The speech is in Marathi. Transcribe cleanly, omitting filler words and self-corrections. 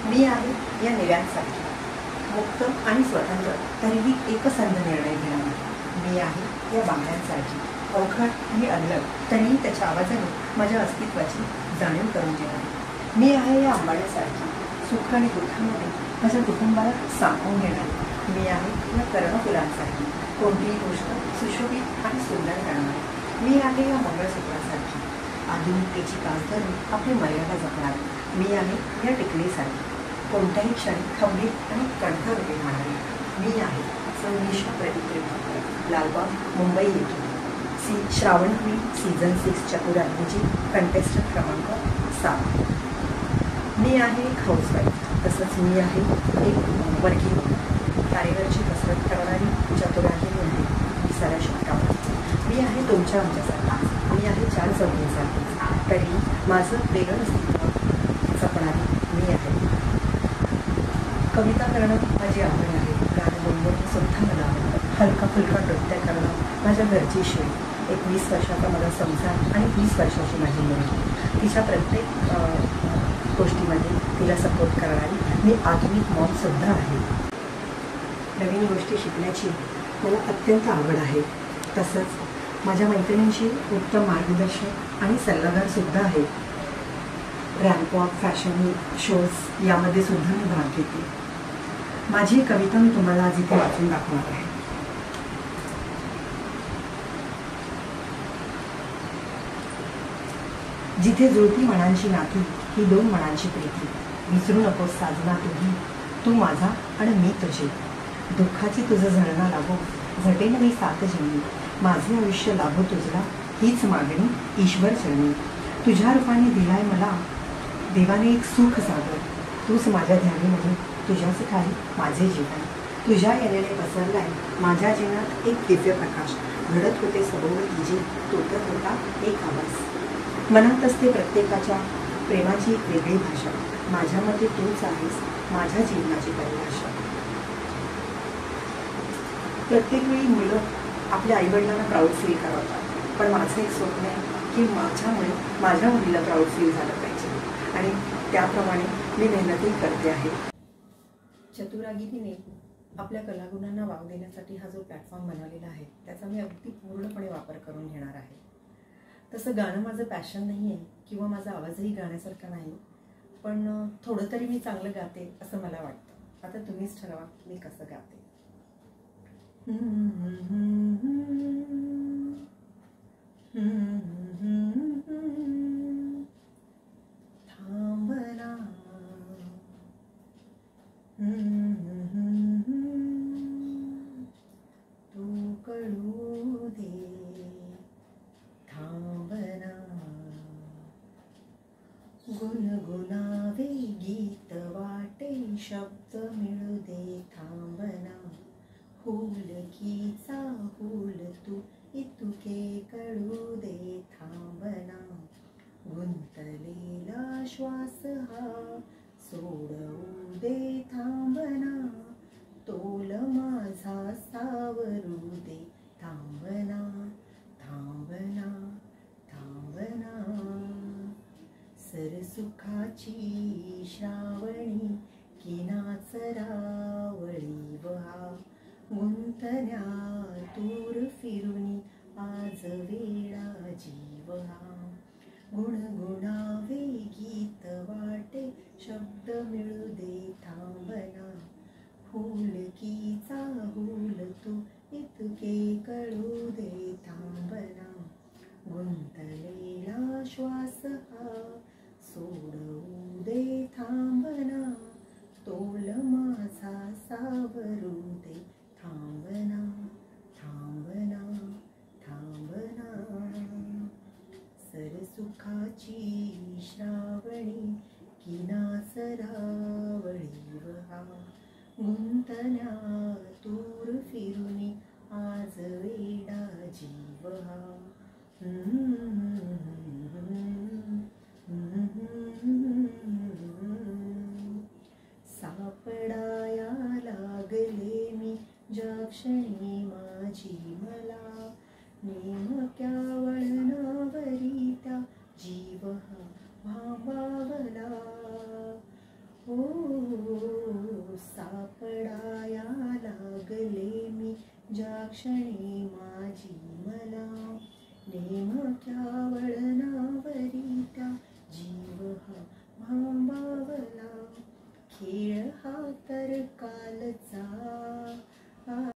मी आहे या निर्यांसाठी मुक्त आणि स्वतंत्र, तरीही एकसंध निर्णय घेणारी. मी आहे या बांगड्यांसाठी अवघड आणि अलग, तरीही त्याच्या आवाजाने माझ्या अस्तित्वाची जाणीव करून देणारी. मी आहे या आंबाड्यासारखी सुख आणि दुःखामध्ये माझ्या कुटुंबाला सामावून घेणारी. मी आहे या कर्णफुलांसाठी कोणतीही गोष्ट सुशोभित आणि सुंदर करणारी. मी आहे या मंगळसूत्रासारखी आधुनिकतेची कास धरून आपली मर्यादा जपणारी. मी आहे या टिकलीसारखी कोणत्याही क्षणी खंबीर आणि कणखर उभी राहणारी. मी आहे सौनिष्ठ प्रतिक्रिया, लालबाग, मुंबई येथून श्रावण क्वीन सीझन 6 चतुराग्नीची कंटेस्टंट क्रमांक 7. मी आहे एक हाऊसवाईफ, तसंच मी आहे एक वर्किंग तारेवरची कसरत करणारी चतुराग्नी आहे. विसाऱ्या शब्दावर मी आहे तुमच्या आमच्यासारखा. मी आहे 4 चौघींसारखी, तरी माझं वेगळं अस्तित्व जपणारी मी आहे. कविता करणं माझी आवड आहे. गाणं गुणगुणणं सुद्धा मला आवडतं. हलका फुलका नृत्य करणं माझ्या घरची शैली. 21 वर्षाचा माझा संसार आणि 20 वर्षाची माझी मुलगी. तिच्या प्रत्येक गोष्टीमध्ये तिला सपोर्ट करणारी मी आधुनिक मॉमसुद्धा आहे. नवीन गोष्टी शिकण्याची मला अत्यंत आवड आहे. तसंच माझ्या मैत्रिणींची उत्तम मार्गदर्शक आणि सल्लागारसुद्धा आहे. रॅम्पवॉक, फॅशन शोज यामध्ये सुद्धा मी भाग घेते. माझी कविता मी तुम्हाला आज इथे वाचून दाखवणार आहे. जिथे जुळती मनांची नाती ही 2 मनांची प्रीती. विसरू नकोस साजना तुझी, तू माझा आणि मी तुझी. दुःखाची तुझं झळणा लाभो, झटेन मी 7 जन्मी. माझे आयुष्य लाभो तुझला, हीच मागणी ईश्वर चरणी. तुझ्या रूपाने दिलाय मला देवाने एक सुख सागर. तूच माझ्या ध्यानीमध्ये, तुझ्याच ठाई माझे जीवन. तुझ्या येण्याने पसरलाय माझ्या जीवनात एक दिव्य प्रकाश. घडत होते सभोवती जी, तोटत होता एक आवाज. मनात असते प्रत्येकाच्या प्रेमाची एक वेगळी भाषा. माझ्यामध्ये तूच आहेस माझ्या जीवनाची परिभाषा. प्रत्येक वेळी मुलं आपल्या आईवडिलांना प्राऊड फील करवतात, पण माझं एक स्वप्न आहे की माझ्यामुळे माझ्या मुलीला प्राऊड फील झालं पाहिजे आणि त्याप्रमाणे मी मेहनतही करते आहे. चतुरागिनीने आपल्या कलागुणांना वाव देण्यासाठी हा जो प्लॅटफॉर्म बनवलेला आहे त्याचा मी अगदी पूर्णपणे वापर करून घेणार आहे. तसं गाणं माझं पॅशन नाही आहे किंवा माझा आवाजही गाण्यासारखा नाही, पण थोडं तरी मी चांगलं गाते असं मला वाटतं. आता तुम्हीच ठरवा मी कसं गाते. थांबना तू कळू दे, थांबना गुणगुणावे गीत वाटे शब्द मिळू दे. थांबना हुलकीचा हुल तू इतुके कळू दे. थांबना गुंतलेला श्वास हा सोडवू दे. थांबना तोल माझा सावरू दे. थांबना थांबना थांबना सरसुखाची श्रावणी किनाच रावळी वहा. गुंतल्या दूर फिरुनी आज वेळा जीव हा. गुणगुणावे गीत वाटे शब्द मिळू दे. थांबना फुलकीचा हुल तू इतके कळू दे. थांबना गुंतलेला श्वास हा सोडवू दे. थांबना तोल माझा सावरू दे. थांबना थांबना थांबना सरसुखाची श्रावणी किनाच रावळी वहा. गुंतल्या दूर फिरुनी आज वेडा जीव हा. सापडाया लागले मी ज्या क्षणी माझी मला. नेमक्या वळणावरी त्या जीव हा भांबावला. ओ क्षणी माझी मला नेमक्या वळणावरी त्या जीव हा भांबावला. खेळ हा तर कालचा